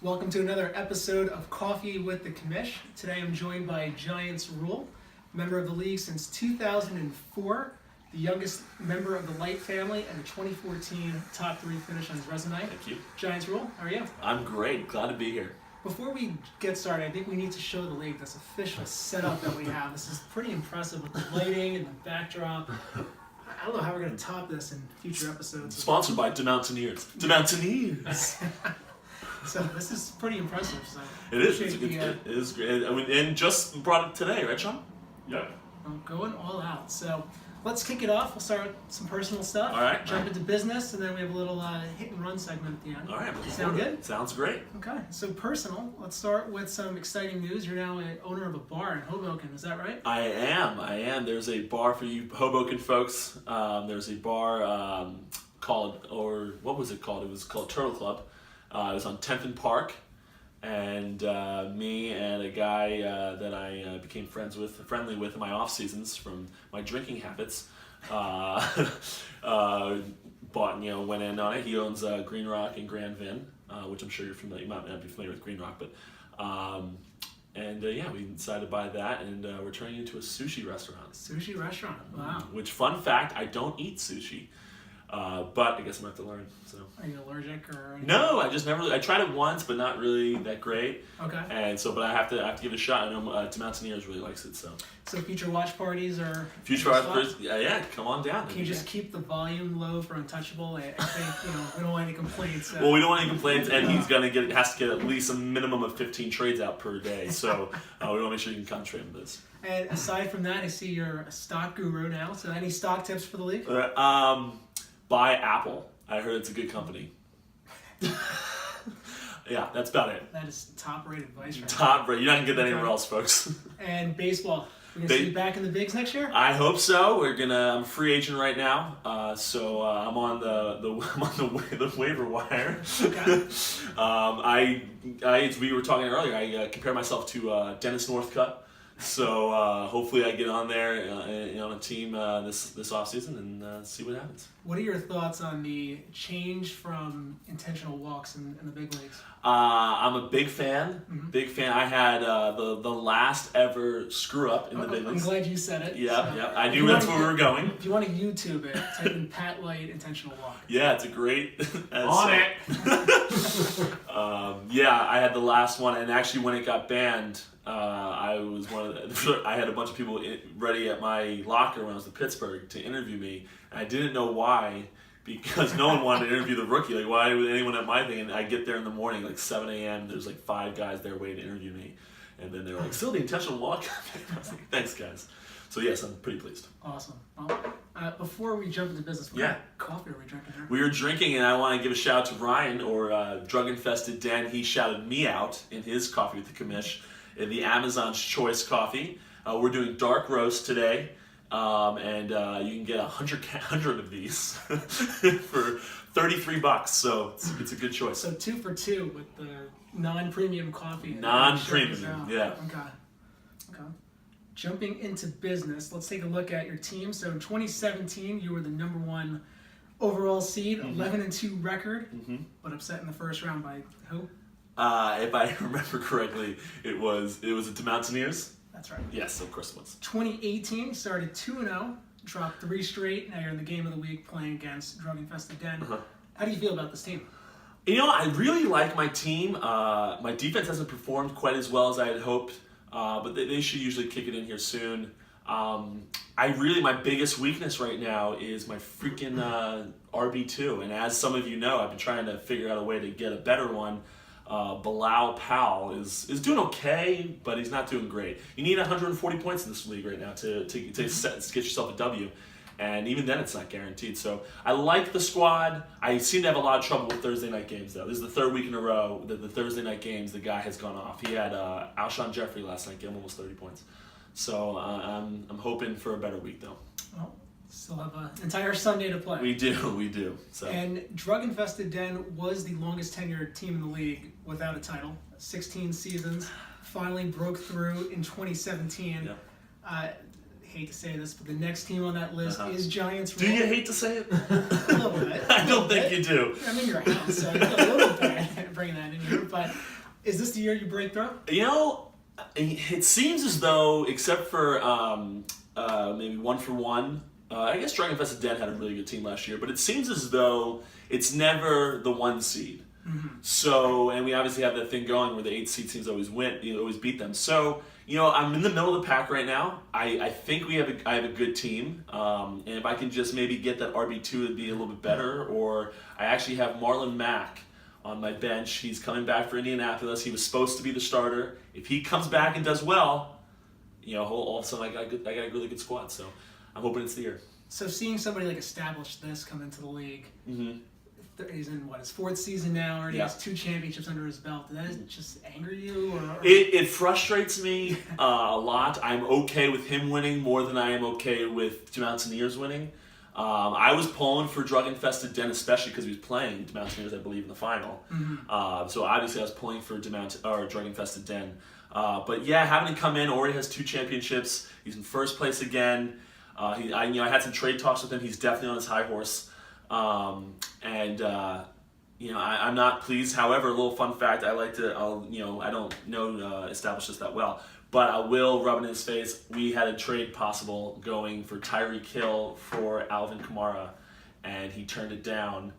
Welcome to another episode of Coffee with the Commish. Today I'm joined by GiAnTs RuLe, member of the league since 2004, the youngest member of the Light family, and a 2014 top 3 finish on his resume. Thank you. GiAnTs RuLe, how are you? I'm great. Glad to be here. Before we get started, I think we need to show the league this official setup that we have. This is pretty impressive with the lighting and the backdrop. I don't know how we're going to top this in future episodes. Sponsored by DeMountaineers. DeMountaineers! So this is pretty impressive. So It is. It is great. I mean, and just brought it today, right, Sean? Yeah. I'm going all out. So let's kick it off. We'll start with some personal stuff. All right. Jump into business, and then we have a little hit and run segment at the end. All right. Sound good? Sounds great. Okay. So personal. Let's start with some exciting news. You're now an owner of a bar in Hoboken. Is that right? I am. There's a bar for you Hoboken folks. There's a bar called, or what was it called? It was called Turtle Club. It was on 10th and Park, and me and a guy that I became friendly with in my off seasons from my drinking habits, went in on it. He owns Green Rock and Grand Vin, which I'm sure you're familiar. You might not be familiar with Green Rock, but we decided to buy that, and we're turning it into a sushi restaurant. Sushi restaurant. Wow. Which, fun fact, I don't eat sushi. But I guess I'm going to have to learn. So. Are you allergic or anything? No, I just never. I tried it once, but not really that great. Okay. And so, but I have to give it a shot. I know DeMountaineers really likes it. So future watch parties or future watch parties, yeah, come on down. Can you just keep the volume low for Untouchable? I think we don't want any complaints. Well, we don't want any complaints, and he's has to get at least a minimum of 15 trades out per day. So we want to make sure you can concentrate on this. And aside from that, I see you're a stock guru now. So any stock tips for the league? Buy Apple. I heard it's a good company. Yeah, that's about it. That is top-rated advice. Right top rate. You're not gonna get that anywhere else, folks. And baseball. We're gonna see you back in the bigs next year. I hope so. I'm a free agent right now, so I'm on the waiver wire. Okay. We were talking earlier. I compare myself to Dennis Northcutt. So hopefully I get on there on a team this offseason and see what happens. What are your thoughts on the change from intentional walks in the big leagues? I'm a big fan. Mm-hmm. Big fan. I had the last ever screw up in the big leagues. I'm glad you said it. Yeah. I knew that's where we were going. If you want to YouTube it, type in Pat Light intentional walk. Yeah, it's a great. On it. I had the last one, and actually when it got banned, I was I had a bunch of people ready at my locker when I was in Pittsburgh to interview me, and I didn't know why, because no one wanted to interview the rookie. Like, why would anyone at my thing? And I get there in the morning, like 7 a.m. There's like 5 guys there waiting to interview me, and then they're like, "Still the intentional walk?" I was like, "Thanks, guys." So yes, I'm pretty pleased. Awesome. Well, before we jump into business, what coffee are we drinking here? We were drinking, and I want to give a shout out to Ryan, or Drug Infested Den. He shouted me out in his Coffee with the Commish, in the Amazon's Choice Coffee. We're doing dark roast today, and you can get 100 of these for $33. So it's a good choice. So 2 for 2 with the non-premium coffee. Non-premium, yeah. Okay. Jumping into business, let's take a look at your team. So in 2017, you were the number 1 overall seed, 11-2 record, but upset in the first round by who? If I remember correctly, it was the DeMountaineers. That's right. Yes, of course it was. 2018, started 2-0, dropped 3 straight. Now you're in the game of the week playing against Drug Infested Den. How do you feel about this team? I really like my team. My defense hasn't performed quite as well as I had hoped, but they should usually kick it in here soon. My biggest weakness right now is my freaking RB2, and as some of you know, I've been trying to figure out a way to get a better one. Bilal Powell is doing okay, but he's not doing great. You need 140 points in this league right now to get yourself a W, and even then it's not guaranteed. So I like the squad. I seem to have a lot of trouble with Thursday night games, though. This is the 3rd week in a row that the Thursday night games, the guy has gone off. He had Alshon Jeffrey last night, gave him almost 30 points. So I'm hoping for a better week, though. Well, still have an entire Sunday to play. We do. So. And Drug Infested Den was the longest tenured team in the league without a title. 16 seasons. Finally broke through in 2017. Yeah. Hate to say this, but the next team on that list is GiAnTs RuLe. Do you hate to say it? A little bit. I don't think you do. I'm in your house, so I feel a little bad. bring that in here, but is this the year you break through? You know, it seems as though, except for maybe 1-for-1, I guess Dragon Fested Den had a really good team last year, but it seems as though it's never the 1 seed. So, and we obviously have that thing going where the 8 seed teams always win, always beat them. So, I'm in the middle of the pack right now. I think I have a good team, and if I can just maybe get that RB2 to be a little bit better, or I actually have Marlon Mack on my bench. He's coming back for Indianapolis. He was supposed to be the starter. If he comes back and does well, all of a sudden I got a really good squad. So I'm hoping it's the year. So seeing somebody like establish this come into the league, he's in his 4th season now, already has 2 championships under his belt. Does that just anger you? Or? It frustrates me a lot. I'm okay with him winning more than I am okay with Mountaineers winning. I was pulling for Drug Infested Den, especially because he was playing Mountaineers, I believe, in the final. So obviously I was pulling for Drug Infested Den. But yeah, having him come in, already has 2 championships. He's in 1st place again. I had some trade talks with him. He's definitely on his high horse. I'm not pleased. However, a little fun fact, I don't establish this that well, but I will rub it in his face. We had a trade possible going for Tyreek Hill for Alvin Kamara, and he turned it down.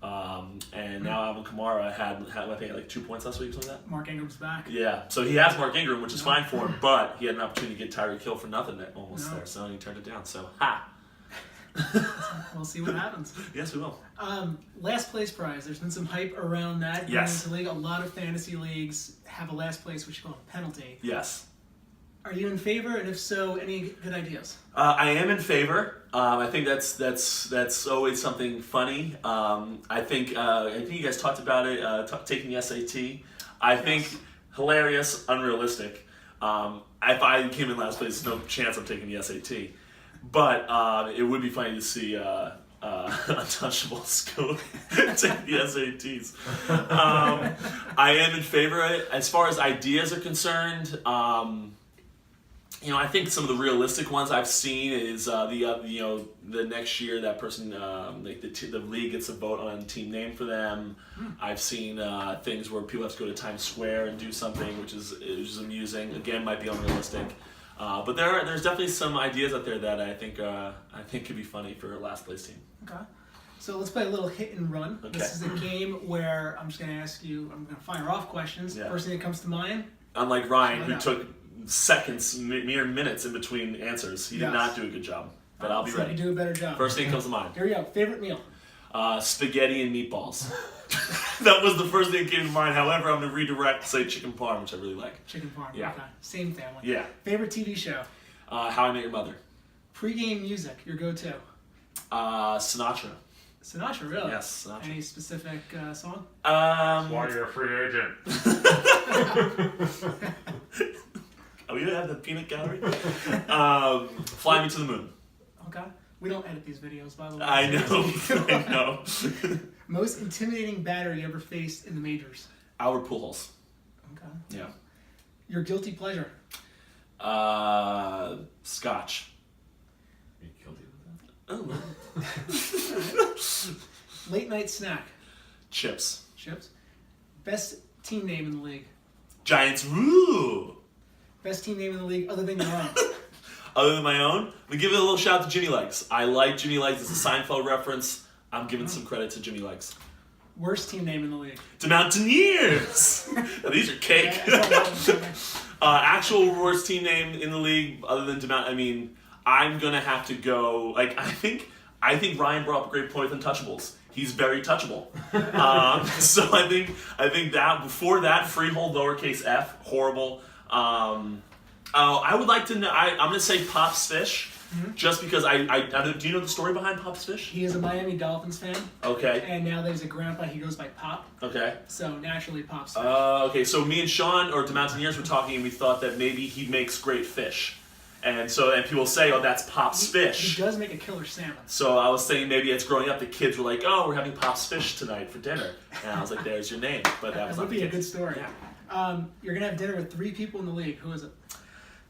And now Alvin Kamara had I think like 2 points last week or something like that. Mark Ingram's back. Yeah, so he has Mark Ingram, which is fine for him, but he had an opportunity to get Tyreek Hill for nothing almost there, so he turned it down. So We'll see what happens. Yes, we will. Last place prize. There's been some hype around that. Yes. Into the league. A lot of fantasy leagues have a last place, which you call a penalty. Yes. Are you in favor? And if so, any good ideas? I am in favor. I think that's always something funny. I think you guys talked about it. Taking the SAT. I think hilarious, unrealistic. If I came in last place, no chance I'm taking the SAT. But it would be funny to see Untouchables go take the SATs. I am in favor of it. As far as ideas are concerned, I think some of the realistic ones I've seen is the next year that person the league gets a vote on a team name for them. I've seen things where people have to go to Times Square and do something, which is amusing. Again, might be unrealistic. But there's definitely some ideas out there that I think could be funny for a last place team. Okay. So let's play a little hit and run. Okay. This is a game where I'm just going to ask you, I'm going to fire off questions. Yeah. First thing that comes to mind. Unlike Ryan, who took seconds, mere minutes in between answers. He did not do a good job. But I'll be ready. You do a better job. First thing comes to mind. Here we go. Favorite meal? Spaghetti and meatballs. That was the first thing that came to mind. However, I'm going to redirect, say chicken parm, which I really like. Chicken parm. Yeah. Okay. Same family. Yeah. Favorite TV show? How I Met Your Mother. Pre-game music, your go-to? Sinatra. Sinatra, really? Yes, Sinatra. Any specific song? Why you're a free agent. Are we going to have the peanut gallery? Fly Me to the Moon. Okay. We don't edit these videos, by the way. I know. Most intimidating batter you ever faced in the majors? Albert Pujols. Okay. Yeah. Your guilty pleasure? Scotch. Are you guilty with that? Oh. Late night snack? Chips. Chips. Best team name in the league? Giants. Woo! Best team name in the league other than your own? Other than my own, I'm gonna give it a little shout out to Jimmy Legs. I like Jimmy Legs. It's a Seinfeld reference. I'm giving some credit to Jimmy Legs. Worst team name in the league? The Mountaineers. Now, these are cake. Yeah, Actual worst team name in the league, other than I'm gonna have to go. Like I think Ryan brought up a great point with Untouchables. He's very touchable. So I think that before that, Freehold lowercase f, horrible. I would like to know. I'm gonna say Pop's Fish, just because do you know the story behind Pop's Fish? He is a Miami Dolphins fan. Okay. And now that he's a grandpa, he goes by Pop. Okay. So naturally, Pop's Fish. Okay. So me and Sean, or the Mountaineers, were talking, and we thought that maybe he makes great fish, and people say, "Oh, that's Pop's Fish." He does make a killer salmon. So I was saying maybe it's growing up. The kids were like, "Oh, we're having Pop's Fish tonight for dinner," and I was like, "There's your name." But that was would not be the a case. good story. Yeah. You're gonna have dinner with 3 people in the league. Who is it?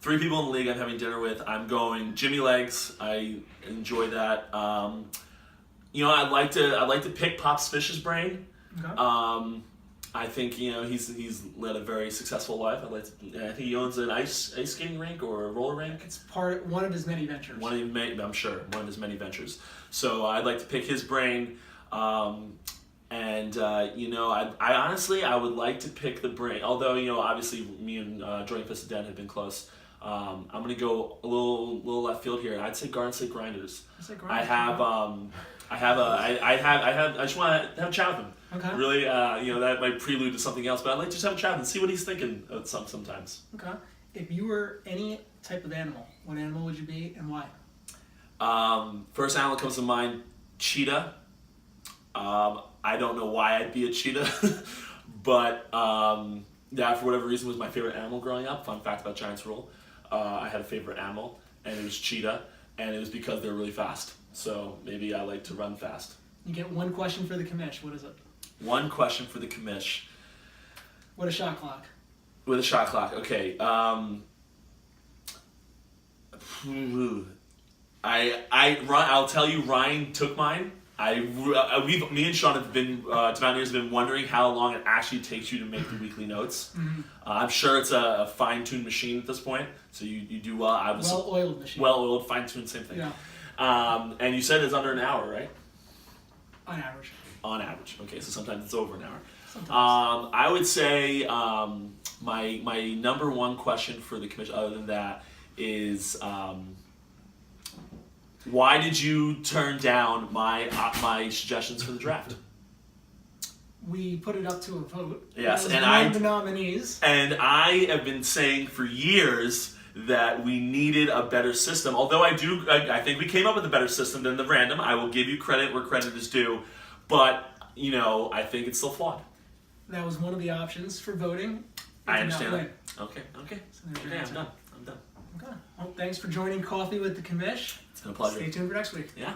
3 people in the league I'm having dinner with. I'm going Jimmy Legs. I enjoy that. I'd like to pick Pop's Fish's brain. Okay. I think he's led a very successful life. I think he owns an ice skating rink or a roller rink. It's one of his many ventures. I'm sure one of his many ventures. So I'd like to pick his brain. I honestly I would like to pick the brain. Although obviously me and Jordan Fisted Den have been close. I'm gonna go a little left field here. I'd say Garden State Grinders. I just want to have a chat with him. Okay. Really, that might prelude to something else, but I'd like to just have a chat and see what he's thinking of sometimes. Okay. If you were any type of animal, what animal would you be and why? First animal that comes to mind, cheetah. I don't know why I'd be a cheetah, but that for whatever reason was my favorite animal growing up. Fun fact about Giants RuLe. I had a favorite animal, and it was cheetah, and it was because they're really fast. So maybe I like to run fast. You get one question for the commish. What is it? One question for the commish. What a shot clock. With a shot clock, okay. I'll tell you, Ryan took mine. Me and Sean have been, to Mountaineers have been wondering how long it actually takes you to make the weekly notes. Mm-hmm. I'm sure it's a fine-tuned machine at this point, so you do well. Well-oiled machine. Well-oiled, fine-tuned, same thing. Yeah. And you said it's under an hour, right? On average. On average. Okay, so sometimes it's over an hour. Sometimes. I would say my number one question for the commission, other than that, is why did you turn down my suggestions for the draft? We put it up to a vote. Yes, and one of the nominees. And I have been saying for years that we needed a better system. Although I think we came up with a better system than the random. I will give you credit where credit is due, but I think it's still flawed. That was one of the options for voting. I understand that. Okay. So I'm done. Okay. Well, thanks for joining Coffee with the Commish. It's been a pleasure. Stay tuned for next week. Yeah.